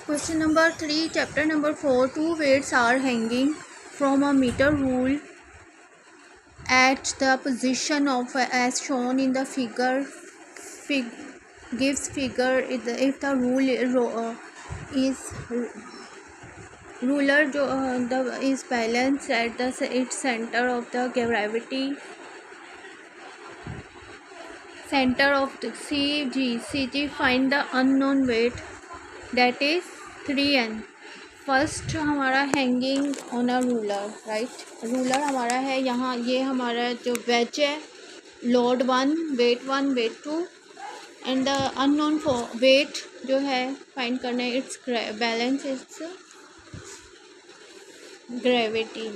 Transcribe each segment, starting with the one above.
Question number 3, chapter number 4. Two weights are hanging from a meter rule at the position of as shown in the figure. Gives figure if the ruler is balanced at its center of the gravity. Center of the CG. Find the unknown weight, that is 3n. First हमारा hanging on a ruler, right. Ruler हमारा है यहाँ, ये हमारा जो wedge है, load 1, weight 1, weight 2 and the unknown weight जो है फाइंड करना है, its balance, its gravity.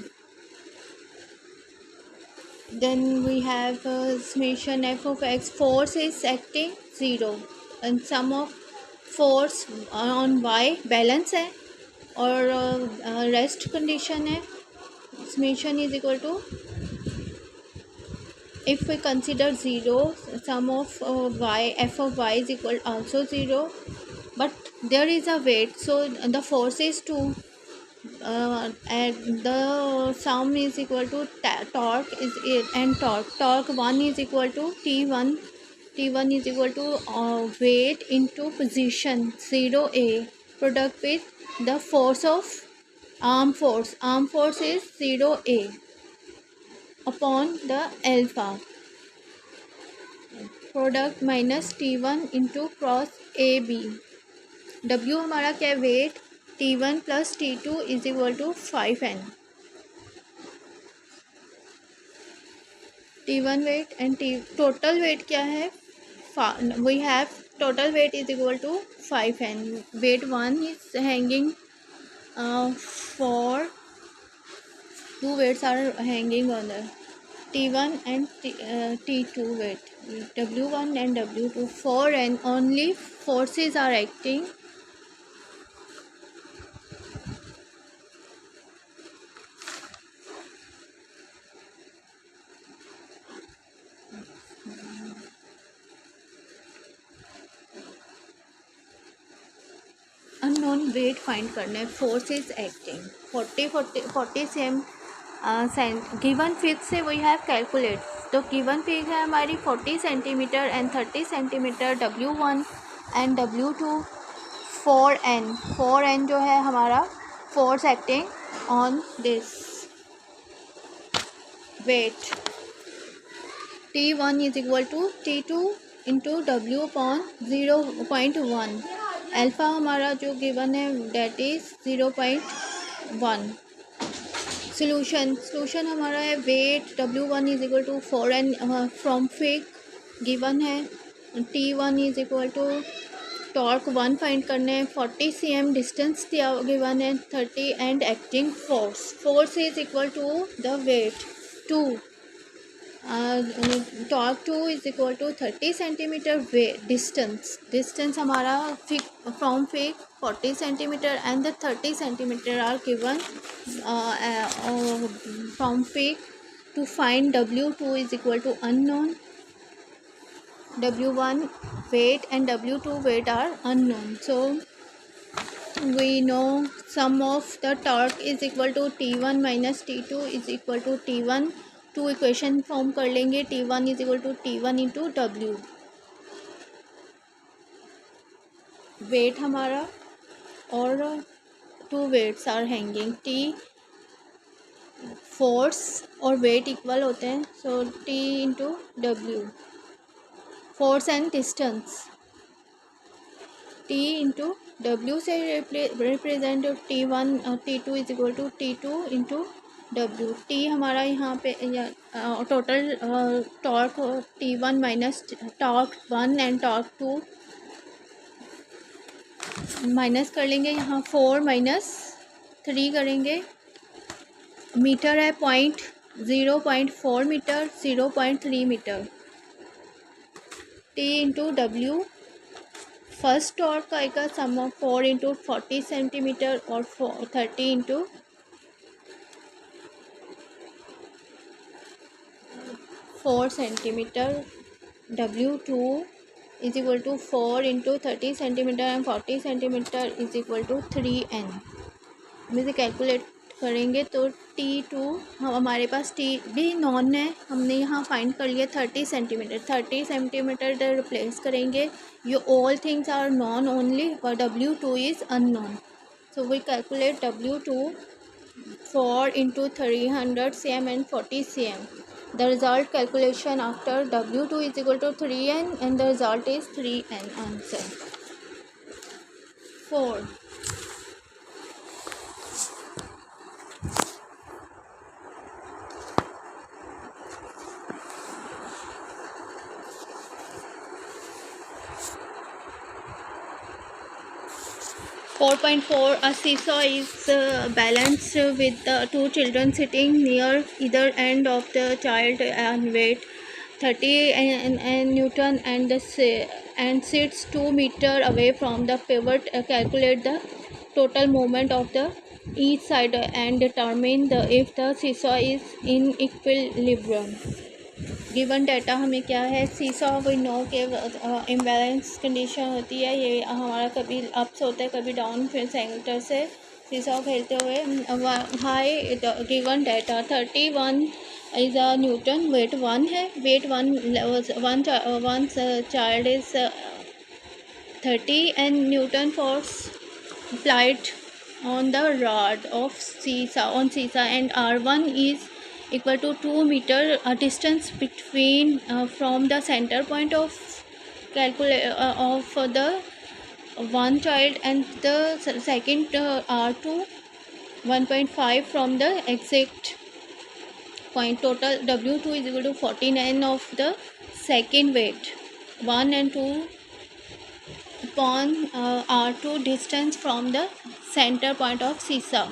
Then we have summation f of x. Force is acting 0 and sum of force on y balance है और रेस्ट कंडीशन है. summation is equal to, if we consider 0, sum of y, f of y is equal also 0, but there is a weight, so the force is 2 and the sum is equal to torque and torque 1 is equal to t1 is equal to weight into position 0a, product with the force of arm force is 0a upon the alpha, product minus t1 into cross ab. w हमारा क्या है, weight t1 plus t2 is equal to 5n. t1 weight and total weight क्या है, we have total weight is equal to 5n. Weight 1 is hanging for two weights are hanging on the t1 and t2 weight, w1 and w2. 4n only forces are acting. Unknown weight find करना है, force is acting 40 same given fig से we have calculate. तो given fig है हमारी 40 centimetre and 30 centimetre, w1 and w2. 4n जो है हमारा force acting on this weight. t1 is equal to t2 into w upon 0.1. Alpha हमारा जो given है डेट इज़ 0.1. सोल्यूशन हमारा है, weight w1 is equal to 4n from fig given है. t1 is equal to torque 1 find करने हैं, 40 cm distance दिया given है, 30 and acting force is equal to the weight 2. Torque 2 is equal to 30 centimetre weight distance हमारा from fig 40 centimetre and the 30 centimetre are given from fig. To find w2 is equal to unknown, w1 weight and w2 weight are unknown, so we know sum of the torque is equal to t1 minus t2 is equal to t1. Two equation form कर लेंगे, t1 is equal to t1 into w. Weight हमारा और two weights are hanging, t force और weight equal होते हैं, so t into w. Force and distance t into w से represent t1 t2 is equal to t2 into w. t हमारा यहाँ पे total torque t1 minus torque 1 and torque 2 minus कर लेंगे, यहाँ 4 माइनस 3 करेंगे. मीटर है 0.4 metre, 0.3 metre. t into w first torque आएगा सम ऑफ 4 इंटू 40 सेंटीमीटर और 30 into 4 centimetre. w2 is equal to 4 into 30 centimeter and 40 centimeter is equal to 3n। हम इसे calculate करेंगे तो T2 हमारे पास T भी नॉन है, हमने यहाँ फाइंड कर लिया 30 सेंटीमीटर। 30 सेंटीमीटर रिप्लेस करेंगे, ये all things are known only, but W2 is unknown, so we calculate W2 4 into 300 cm and 40 cm. The result calculation after W2 is equal to 3n and the result is 3n answer. 4. 4.4 A seesaw is balanced with two children sitting near either end of the child and weight 30 Newton and sits 2 meter away from the pivot. Calculate the total moment of the each side and determine if the seesaw is in equilibrium. Given data हमें क्या है, seesaw we know के imbalance condition होती है, ये हमारा कभी ups होता है कभी डाउन, फिर सेंटर से सीसॉ खेलते हुए हाई given data 31 is a newton, weight 1 है, weight 1 child is 30 and Newton force applied on the rod of seesaw and R1 is equal to 2 meter. Distance between from the center point of the one child and the second R2 1.5 from the exact point. Total W2 is equal to 49 of the second weight 1 and 2 upon R2 distance from the center point of seesaw.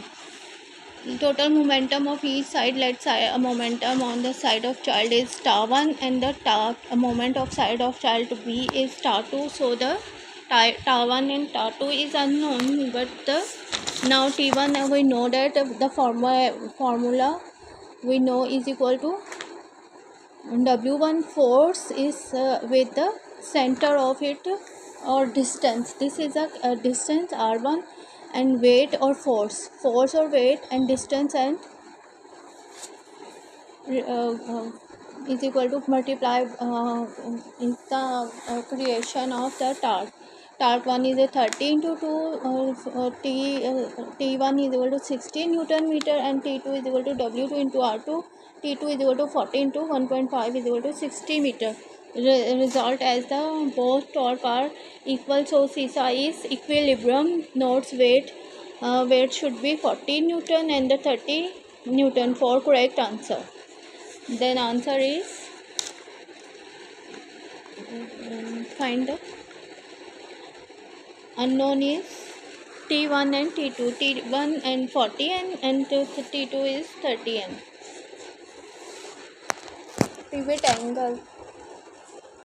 Total momentum of each side, let's say a momentum on the side of child is τ1 and the moment of side of child B is τ2, so the τ1 and τ2 is unknown, but now T1 we know that the formula we know is equal to W1 force is with the center of it or distance. This is a distance R1 and weight or force or weight and distance and is equal to multiply is the creation of the torque. Torque 1 is a 30 into 2 T1 is equal to 60 Newton meter and T2 is equal to W2 into R2. T2 is equal to 40 into 1.5 is equal to 60 meter. Result as the both torque are equal, so seesaw is equilibrium. Notes weight should be 40 Newton and the 30 Newton for correct answer. Then answer is find the unknown is T1 and T2. T1 and 40 and T2 is 30 n. Pivot angle.